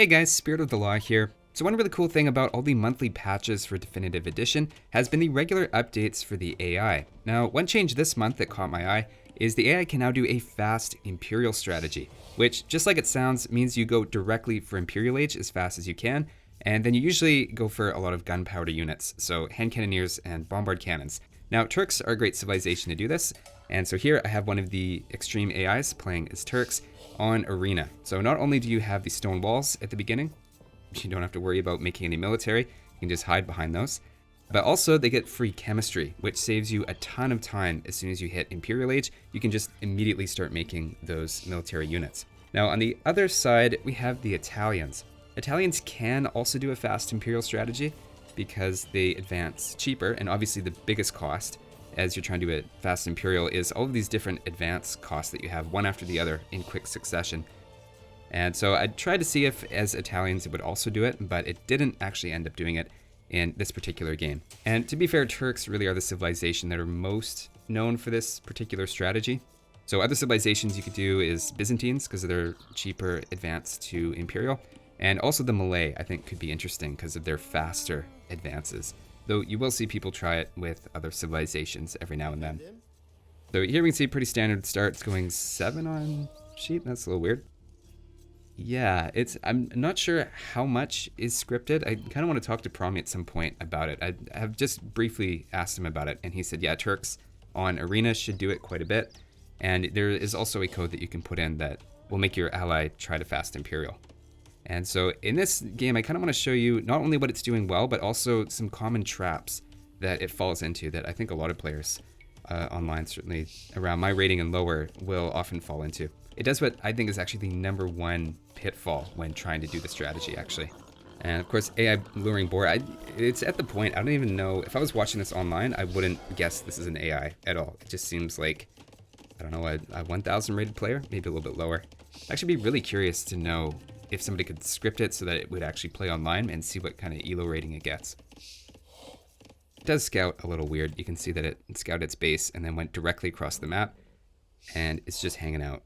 Hey guys, Spirit of the Law here. So one really cool thing about all the monthly patches for Definitive Edition has been the regular updates for the AI. Now, one change this month that caught my eye is the AI can now do a Fast Imperial strategy, which, just like it sounds, means you go directly for Imperial Age as fast as you can, and then you usually go for a lot of gunpowder units, so hand cannoneers and bombard cannons. Now, Turks are a great civilization to do this, and so here I have one of the extreme AIs playing as Turks on Arena. So not only do you have the stone walls at the beginning, you don't have to worry about making any military, you can just hide behind those, but also they get free chemistry, which saves you a ton of time. As soon as you hit Imperial Age, you can just immediately start making those military units. Now on the other side, we have the Italians. Italians can also do a fast Imperial strategy because they advance cheaper, and obviously the biggest cost as you're trying to do a fast Imperial is all of these different advance costs that you have one after the other in quick succession. And so I tried to see if as Italians it would also do it, but it didn't actually end up doing it in this particular game. And to be fair, Turks really are the civilization that are most known for this particular strategy. So other civilizations you could do is Byzantines because of their cheaper advance to Imperial. And also the Malay I think could be interesting because of their faster advances. Though you will see people try it with other civilizations every now and then. So here we can see pretty standard starts going 7 on sheep. That's a little weird. Yeah, I'm not sure how much is scripted. I kind of want to talk to Promi at some point about it. I have just briefly asked him about it, and he said, yeah, Turks on Arena should do it quite a bit. And there is also a code that you can put in that will make your ally try to fast Imperial. And so in this game, I kind of want to show you not only what it's doing well, but also some common traps that it falls into that I think a lot of players online, certainly around my rating and lower, will often fall into. It does what I think is actually the #1 pitfall when trying to do the strategy, actually. And of course, AI luring boar, it's at the point, I don't even know, if I was watching this online, I wouldn't guess this is an AI at all. It just seems like, I don't know, a 1000 rated player, maybe a little bit lower. I'd actually be really curious to know if somebody could script it so that it would actually play online and see what kind of ELO rating it gets. It does scout a little weird. You can see that it scouted its base and then went directly across the map, and it's just hanging out,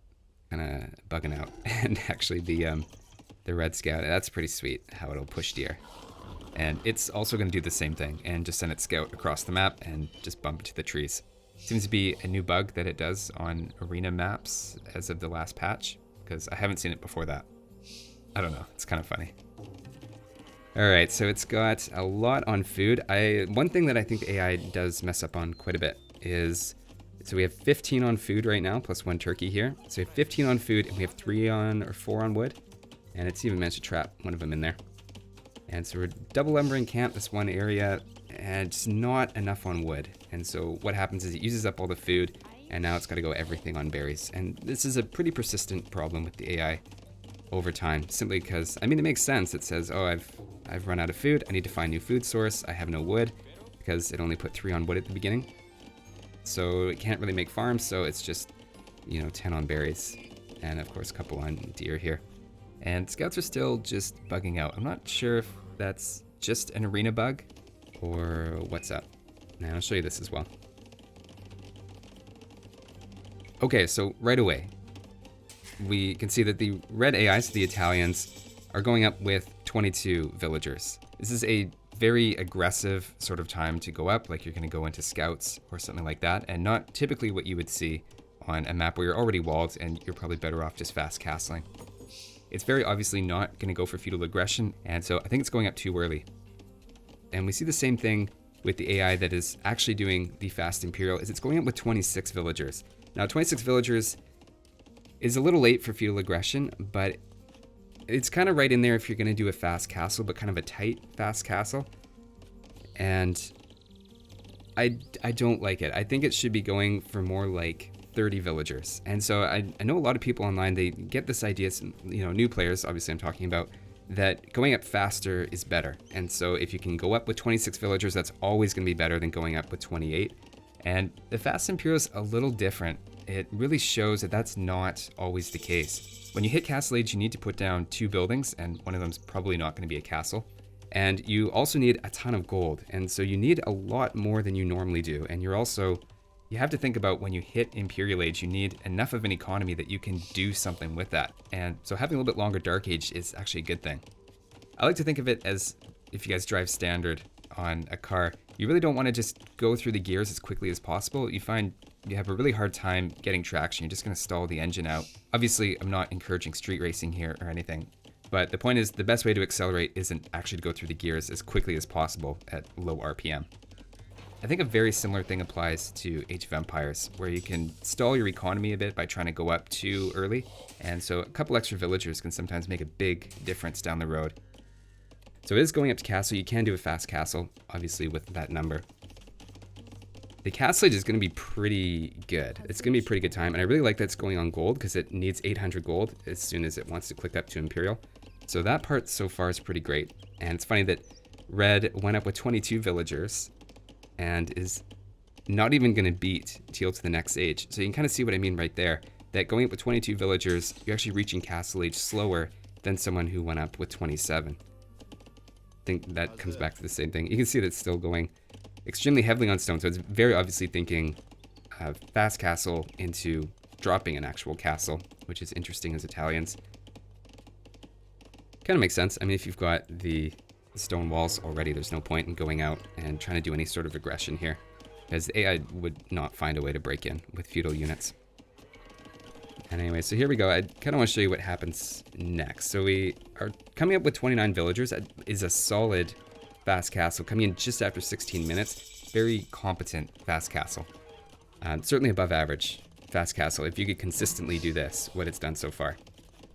kind of bugging out. And actually the red scout, that's pretty sweet how it'll push deer. And it's also going to do the same thing and just send its scout across the map and just bump into the trees. Seems to be a new bug that it does on arena maps as of the last patch, because I haven't seen it before that. I don't know, it's kind of funny. All right, so it's got a lot on food. One thing that I think AI does mess up on quite a bit is, so we have 15 on food right now, plus 1 turkey here. So we have 15 on food, and we have 3 on, or 4 on wood. And it's even managed to trap one of them in there. And so we're double lumbering camp this one area, and it's not enough on wood. And so what happens is it uses up all the food, and now it's gotta go everything on berries. And this is a pretty persistent problem with the AI over time, simply because, I mean, it makes sense. It says, oh, I've run out of food, I need to find new food source, I have no wood, because it only put 3 on wood at the beginning. So it can't really make farms, so it's just, 10 on berries, and of course a couple on deer here. And scouts are still just bugging out. I'm not sure if that's just an arena bug, or what's up. Now I'll show you this as well. Okay, so right away, we can see that the red AIs, the Italians, are going up with 22 villagers. This is a very aggressive sort of time to go up, like you're going to go into scouts or something like that, and not typically what you would see on a map where you're already walled and you're probably better off just fast castling. It's very obviously not going to go for feudal aggression, and so I think it's going up too early. And we see the same thing with the AI that is actually doing the fast Imperial, is it's going up with 26 villagers. Now 26 villagers is a little late for feudal aggression, but it's kind of right in there if you're going to do a fast castle, but kind of a tight fast castle. And I don't like it. I think it should be going for more like 30 villagers. And so I know a lot of people online, they get this idea, new players, obviously I'm talking about, that going up faster is better. And so if you can go up with 26 villagers, that's always going to be better than going up with 28. And the fast Imperial is a little different. It really shows that that's not always the case. When you hit Castle Age, you need to put down 2 buildings, and one of them's probably not going to be a castle. And you also need a ton of gold, and so you need a lot more than you normally do. And you're also you have to think about when you hit Imperial Age, you need enough of an economy that you can do something with that. And so having a little bit longer Dark Age is actually a good thing. I like to think of it as if you guys drive standard on a car, you really don't want to just go through the gears as quickly as possible. You find you have a really hard time getting traction. You're just going to stall the engine out. Obviously, I'm not encouraging street racing here or anything, but the point is the best way to accelerate isn't actually to go through the gears as quickly as possible at low RPM. I think a very similar thing applies to Age of Empires, where you can stall your economy a bit by trying to go up too early, and so a couple extra villagers can sometimes make a big difference down the road. So it is going up to castle. You can do a fast castle, obviously, with that number. The castle age is going to be pretty good. It's going to be a pretty good time, and I really like that it's going on gold because it needs 800 gold as soon as it wants to click up to Imperial. So that part so far is pretty great, and it's funny that red went up with 22 villagers and is not even going to beat teal to the next age. So you can kind of see what I mean right there, that going up with 22 villagers, you're actually reaching castle age slower than someone who went up with 27. I think that comes back to the same thing. You can see that it's still going extremely heavily on stone, so it's very obviously thinking fast castle into dropping an actual castle, which is interesting as Italians. Kind of makes sense. I mean, if you've got the stone walls already, there's no point in going out and trying to do any sort of aggression here, because the AI would not find a way to break in with feudal units. And anyway, so here we go. I kind of want to show you what happens next. So we are coming up with 29 villagers. That is a solid fast castle, coming in just after 16 minutes. Very competent fast castle. Certainly above average fast castle, if you could consistently do this, what it's done so far.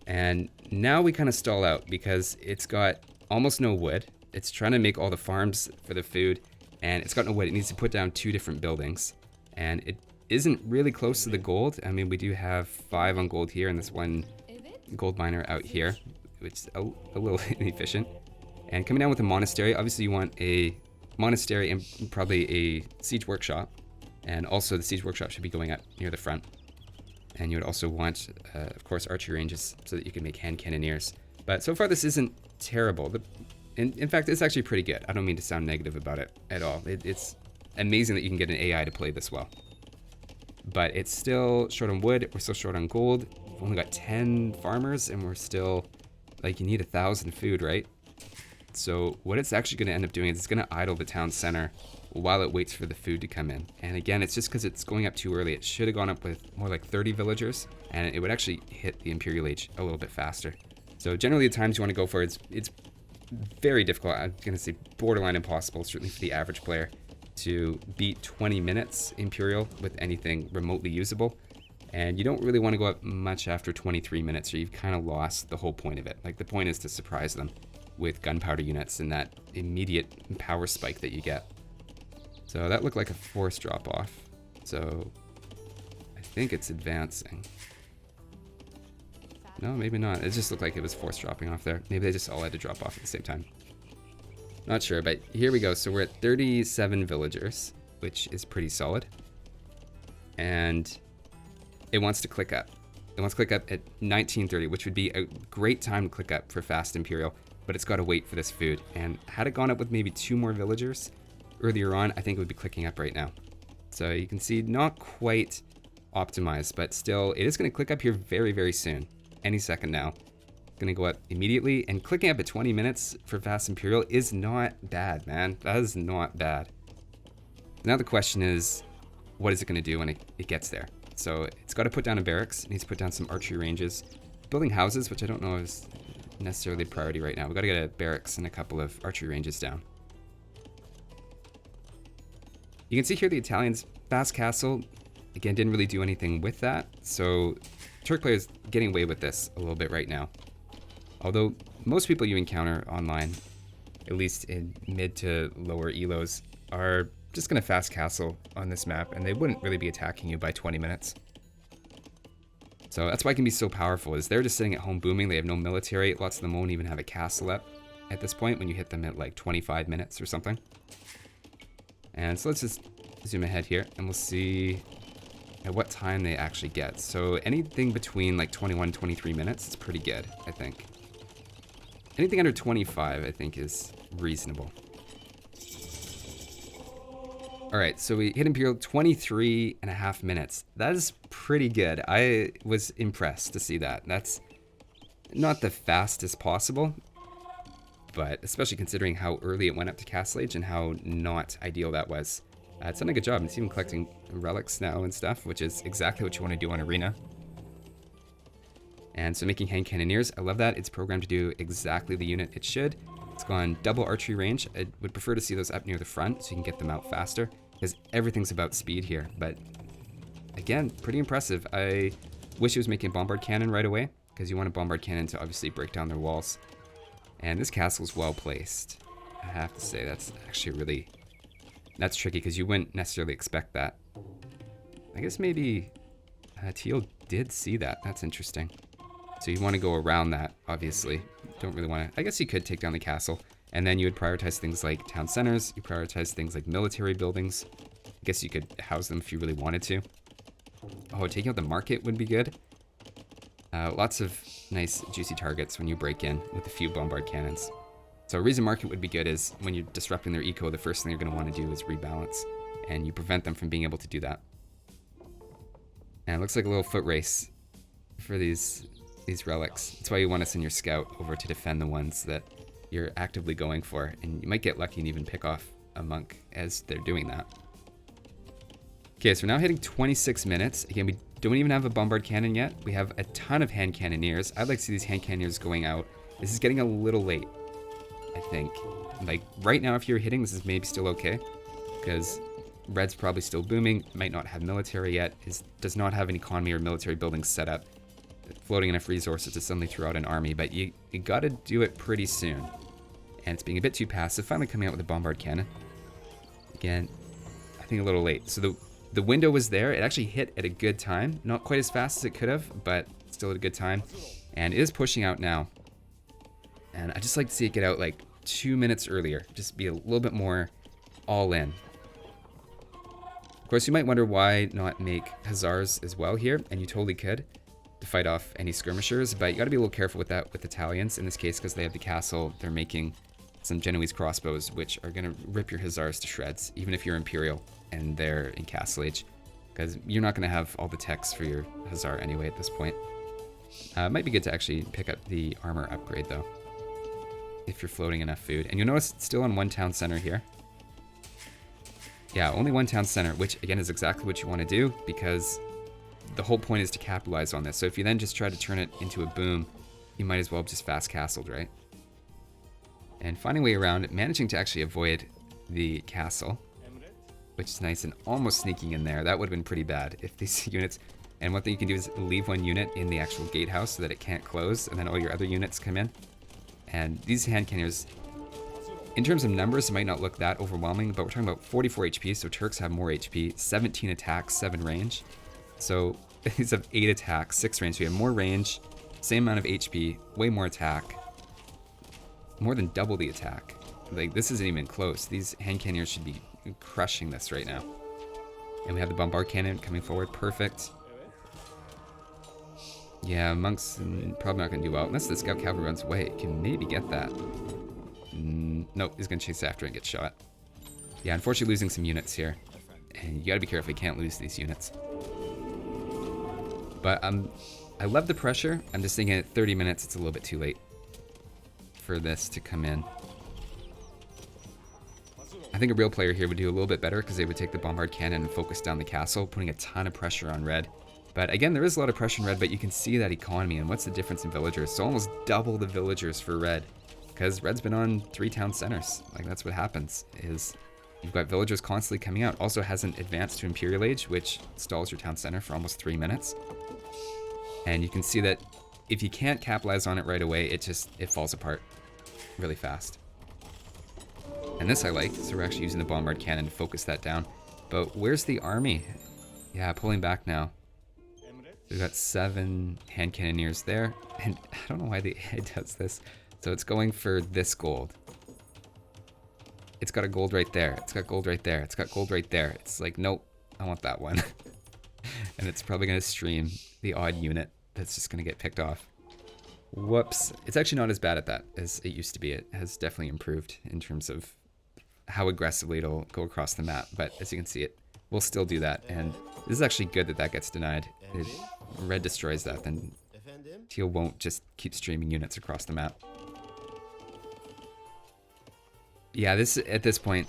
And now we kind of stall out because it's got almost no wood. It's trying to make all the farms for the food, and it's got no wood. It needs to put down 2 different buildings, and it isn't really close to the gold. I mean, we do have 5 on gold here and this 1 gold miner out here, which is a little inefficient. And coming down with a monastery, obviously you want a monastery and probably a siege workshop, and also the siege workshop should be going up near the front. And you would also want, of course, archery ranges so that you can make hand cannoneers. But so far this isn't terrible. In fact, it's actually pretty good. I don't mean to sound negative about it at all. It's amazing that you can get an AI to play this well. But it's still short on wood. We're still short on gold. We've only got 10 farmers, and we're still, like, you need 1,000 food, right? So what it's actually going to end up doing is it's going to idle the town center while it waits for the food to come in. And again, it's just because it's going up too early. It should have gone up with more like 30 villagers, and it would actually hit the Imperial Age a little bit faster. So generally the times you want to go for it's very difficult. I'm going to say borderline impossible, certainly for the average player, to beat 20 minutes Imperial with anything remotely usable. And you don't really want to go up much after 23 minutes, or you've kind of lost the whole point of it. Like, the point is to surprise them with gunpowder units and that immediate power spike that you get. So that looked like a force drop off. So I think it's advancing. No, maybe not. It just looked like it was force dropping off there. Maybe they just all had to drop off at the same time. Not sure, but here we go. So we're at 37 villagers, which is pretty solid. And it wants to click up. It wants to click up at 1930, which would be a great time to click up for Fast Imperial, but it's got to wait for this food. And had it gone up with maybe 2 more villagers earlier on, I think it would be clicking up right now. So you can see not quite optimized, but still it is going to click up here very, very soon. Any second now. Going to go up immediately, and clicking up at 20 minutes for Fast Imperial is not bad, man. That is not bad. Now the question is, what is it going to do when it gets there? So it's got to put down a barracks. It needs to put down some archery ranges. Building houses, which I don't know is necessarily a priority right now. We've got to get a barracks and a couple of archery ranges down. You can see here the Italians' fast castle, again, didn't really do anything with that. So Turk players getting away with this a little bit right now. Although most people you encounter online, at least in mid to lower elos, are just going to fast castle on this map, and they wouldn't really be attacking you by 20 minutes. So that's why it can be so powerful, is they're just sitting at home booming. They have no military. Lots of them won't even have a castle up at this point when you hit them at like 25 minutes or something. And so let's just zoom ahead here, and we'll see at what time they actually get. So anything between like 21, 23 minutes is pretty good, I think. Anything under 25, I think, is reasonable. All right, so we hit Imperial 23 and a half minutes. That is pretty good. I was impressed to see that. That's not the fastest possible, but especially considering how early it went up to Castle Age and how not ideal that was. It's done a good job. It's even collecting relics now and stuff, which is exactly what you want to do on Arena. And so making hand cannoneers, I love that. It's programmed to do exactly the unit it should. It's gone double archery range. I would prefer to see those up near the front so you can get them out faster, because everything's about speed here. But again, pretty impressive. I wish it was making a bombard cannon right away, because you want a bombard cannon to obviously break down their walls. And this castle's well placed. I have to say, that's actually really... That's tricky, because you wouldn't necessarily expect that. I guess maybe Teal did see that. That's interesting. So you want to go around that, obviously. Don't really want to... I guess you could take down the castle, and then you would prioritize things like town centers. You prioritize things like military buildings. I guess you could house them if you really wanted to. Oh, taking out the market would be good. Lots of nice, juicy targets when you break in with a few bombard cannons. So a reason market would be good is when you're disrupting their eco, the first thing you're going to want to do is rebalance, and you prevent them from being able to do that. And it looks like a little foot race for these relics. That's why you want to send your scout over to defend the ones that you're actively going for, and you might get lucky and even pick off a monk as they're doing that. Okay, so we're now hitting 26 minutes. Again, we don't even have a bombard cannon yet. We have a ton of hand cannoneers. I'd like to see these hand cannoneers going out. This is getting a little late, I think. Like, right now, if you're hitting, this is maybe still okay, because red's probably still booming, might not have military yet, does not have an economy or military buildings set up, floating enough resources to suddenly throw out an army, but you gotta do it pretty soon. And it's being a bit too passive, finally coming out with a bombard cannon. Again, I think a little late. So the window was there, it actually hit at a good time, not quite as fast as it could have, but still at a good time. And it is pushing out now. And I just like to see it get out like 2 minutes earlier, just be a little bit more all in. Of course, you might wonder why not make hussars as well here, and you totally could, to fight off any skirmishers, but you gotta be a little careful with that with Italians in this case, because they have the castle. They're making some Genoese crossbows, which are gonna rip your hussars to shreds, even if you're Imperial and they're in Castle Age, because you're not gonna have all the techs for your hussar anyway at this point. It might be good to actually pick up the armor upgrade though, if you're floating enough food. And you'll notice it's still on one town center here. Yeah, only one town center, which again is exactly what you want to do, because the whole point is to capitalize on this. So if you then just try to turn it into a boom, you might as well have just fast castled, right? And finding a way around, managing to actually avoid the castle, which is nice, and almost sneaking in there. That would have been pretty bad if these units... And one thing you can do is leave one unit in the actual gatehouse so that it can't close, and then all your other units come in. And these hand cannoneers, in terms of numbers, it might not look that overwhelming, but we're talking about 44 HP, so Turks have more HP, 17 attacks, 7 range. So these have 8 attacks, 6 range. So you have more range, same amount of HP, way more attack, more than double the attack. Like, this isn't even close. These hand cannoneers should be crushing this right now. And we have the bombard cannon coming forward, perfect. Yeah, monks probably not going to do well. Unless the scout cavalry runs away, it can maybe get that. Nope, he's going to chase after and get shot. Yeah, unfortunately losing some units here. And you got to be careful, you can't lose these units. But I love the pressure. I'm just thinking at 30 minutes, it's a little bit too late for this to come in. I think a real player here would do a little bit better, because they would take the bombard cannon and focus down the castle, putting a ton of pressure on red. But again, there is a lot of pressure in red, but you can see that economy, and what's the difference in villagers? So almost double the villagers for red, because red's been on 3 town centers. Like, that's what happens, is you've got villagers constantly coming out. Also hasn't advanced to Imperial Age, which stalls your town center for almost 3 minutes. And you can see that if you can't capitalize on it right away, it falls apart really fast. And this I like, so we're actually using the bombard cannon to focus that down. But where's the army? Yeah, pulling back now. We've got 7 hand cannoneers there, and I don't know why the AI does this. So it's going for this gold. It's got a gold right there. It's got gold right there. It's got gold right there. It's like, nope, I want that one. And it's probably going to stream the odd unit that's just going to get picked off. Whoops. It's actually not as bad at that as it used to be. It has definitely improved in terms of how aggressively it'll go across the map. But as you can see, it will still do that. And this is actually good that that gets denied. If red destroys that, then teal won't just keep streaming units across the map. Yeah, at this point,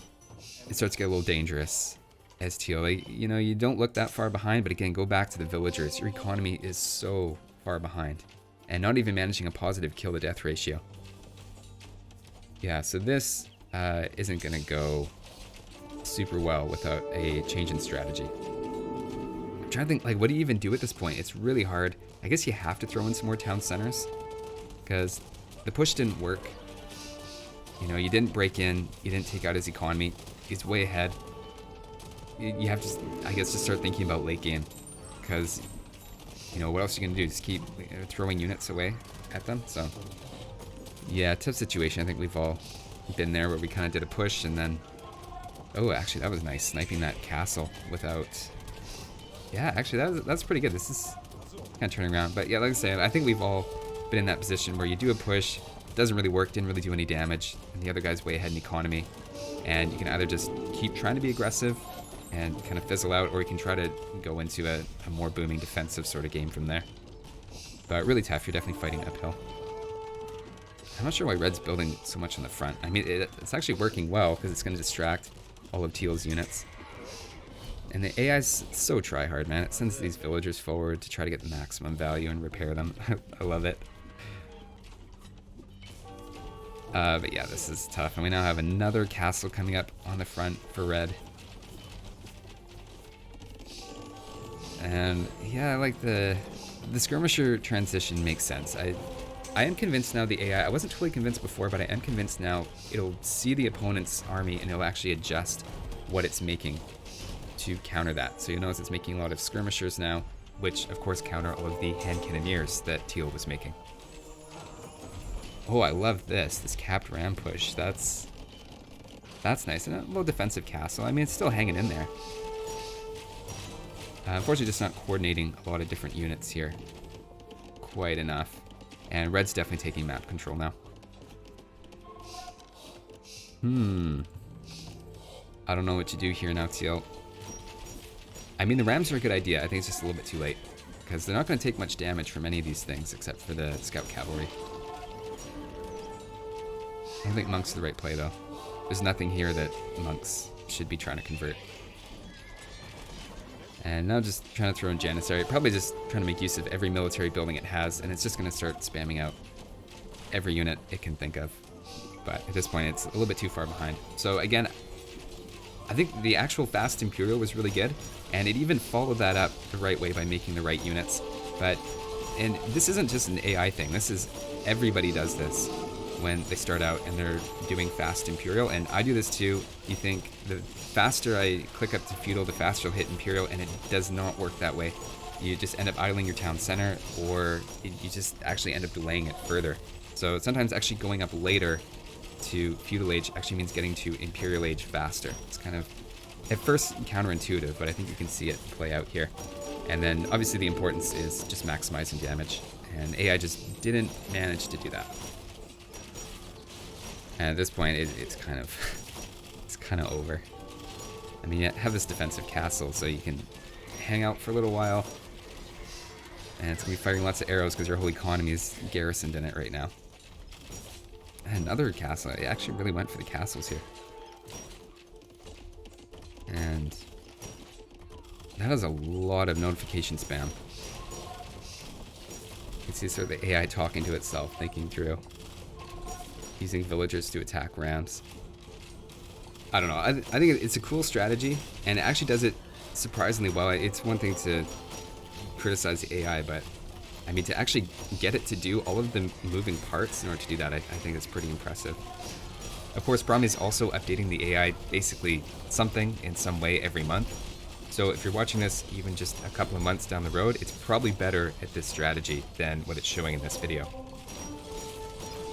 it starts to get a little dangerous as teal. Like, you know, you don't look that far behind, but again, go back to the villagers. Your economy is so far behind. And not even managing a positive kill to death ratio. Yeah, so this isn't going to go super well without a change in strategy. I'm trying to think, like, what do you even do at this point? It's really hard. I guess you have to throw in some more town centers because the push didn't work. You know, you didn't break in, you didn't take out his economy. He's way ahead. You have to, I guess, just start thinking about late game because, you know, what else are you going to do? Just keep throwing units away at them? So, yeah, tough situation. I think we've all been there where we kind of did a push and then... Oh, actually, that was nice. Sniping that castle without... Yeah, actually, that's pretty good. This is kind of turning around. But yeah, like I said, I think we've all been in that position where you do a push, doesn't really work, didn't really do any damage, and the other guy's way ahead in economy. And you can either just keep trying to be aggressive and kind of fizzle out, or you can try to go into a more booming defensive sort of game from there. But really tough. You're definitely fighting uphill. I'm not sure why red's building so much on the front. I mean, it's actually working well because it's going to distract all of teal's units. And the AI's so try-hard, man. It sends these villagers forward to try to get the maximum value and repair them. I love it. But yeah, this is tough. And we now have another castle coming up on the front for red. And yeah, like the skirmisher transition makes sense. I am convinced now the AI, I wasn't totally convinced before, but I am convinced now it'll see the opponent's army and it'll actually adjust what it's making to counter that. So you notice it's making a lot of skirmishers now, which of course counter all of the hand cannoneers that teal was making. Oh, I love this capped ram push. That's nice. And a little defensive castle. I mean, it's still hanging in there. Unfortunately, just not coordinating a lot of different units here quite enough. And red's definitely taking map control now. I don't know what to do here now, teal. I mean, the rams are a good idea. I think it's just a little bit too late. Because they're not going to take much damage from any of these things except for the scout cavalry. I don't think monks are the right play, though. There's nothing here that monks should be trying to convert. And now just trying to throw in Janissary. Probably just trying to make use of every military building it has, and it's just going to start spamming out every unit it can think of. But at this point, it's a little bit too far behind. So again, I think the actual Fast Imperial was really good, and it even followed that up the right way by making the right units. And this isn't just an AI thing. This is, everybody does this when they start out and they're doing Fast Imperial, and I do this too. You think the faster I click up to feudal, the faster I'll hit Imperial, and it does not work that way. You just end up idling your town center, or you just actually end up delaying it further. So sometimes actually going up later to feudal age actually means getting to Imperial age faster. It's kind of, at first, counterintuitive, but I think you can see it play out here. And then obviously the importance is just maximizing damage, and AI just didn't manage to do that. And at this point, it's kind of over. I mean, you have this defensive castle, so you can hang out for a little while, and it's gonna be firing lots of arrows because your whole economy is garrisoned in it right now. And another castle. I actually really went for the castles here, and that is a lot of notification spam. You can see sort of the AI talking to itself, thinking through. Using villagers to attack rams. I don't know. I think it's a cool strategy, and it actually does it surprisingly well. It's one thing to criticize the AI, but I mean, to actually get it to do all of the moving parts in order to do that, I think it's pretty impressive. Of course, Brahmi is also updating the AI basically something in some way every month. So if you're watching this even just a couple of months down the road, it's probably better at this strategy than what it's showing in this video.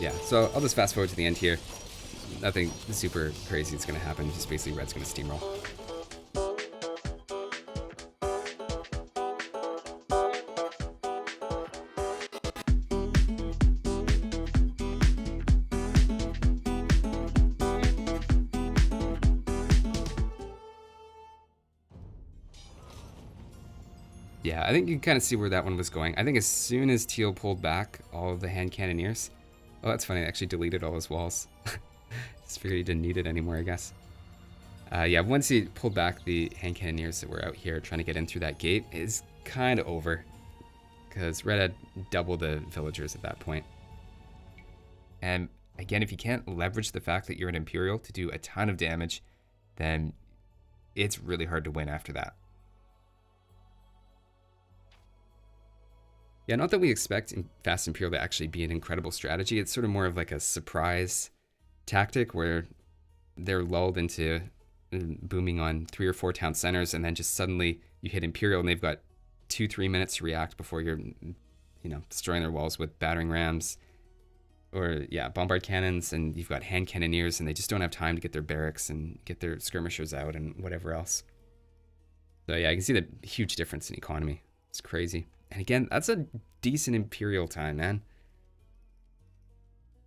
Yeah, so I'll just fast forward to the end here. Nothing super crazy is going to happen, just basically red's going to steamroll. Yeah, I think you can kind of see where that one was going. I think as soon as Teal pulled back all of the hand cannoneers, oh, that's funny, they actually deleted all his walls. Just figured he didn't need it anymore, I guess. Yeah, once he pulled back the hand cannoneers that were out here trying to get in through that gate, is kind of over. Because Red had double the villagers at that point. And again, if you can't leverage the fact that you're an Imperial to do a ton of damage, then it's really hard to win after that. Yeah, not that we expect Fast Imperial to actually be an incredible strategy. It's sort of more of like a surprise tactic where they're lulled into booming on 3 or 4 town centers, and then just suddenly you hit Imperial and they've got 2-3 minutes to react before you're, destroying their walls with battering rams or, bombard cannons, and you've got hand cannoneers, and they just don't have time to get their barracks and get their skirmishers out and whatever else. So yeah, you can see the huge difference in economy. It's crazy. And again, that's a decent Imperial time, man.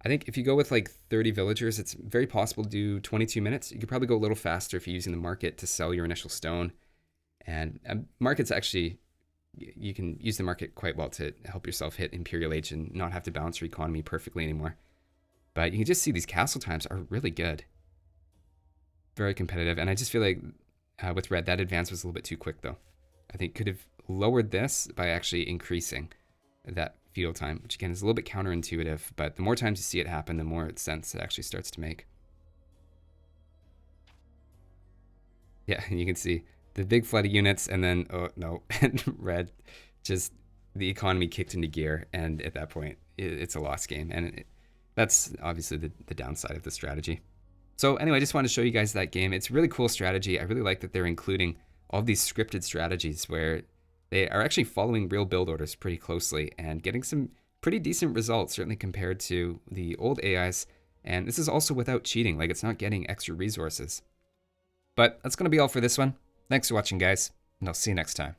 I think if you go with like 30 villagers, it's very possible to do 22 minutes. You could probably go a little faster if you're using the market to sell your initial stone. And markets actually, you can use the market quite well to help yourself hit Imperial Age and not have to balance your economy perfectly anymore. But you can just see these castle times are really good. Very competitive. And I just feel like with Red, that advance was a little bit too quick though. I think could have lowered this by actually increasing that feudal time, which again is a little bit counterintuitive, but the more times you see it happen, the more sense it actually starts to make. Yeah, you can see the big flood of units, and then, oh no, Red, just the economy kicked into gear, and at that point, it's a lost game, and that's obviously the downside of the strategy. So anyway, I just wanted to show you guys that game. It's a really cool strategy. I really like that they're including all these scripted strategies where they are actually following real build orders pretty closely and getting some pretty decent results, certainly compared to the old AIs. And this is also without cheating, like it's not getting extra resources. But that's going to be all for this one. Thanks for watching, guys, and I'll see you next time.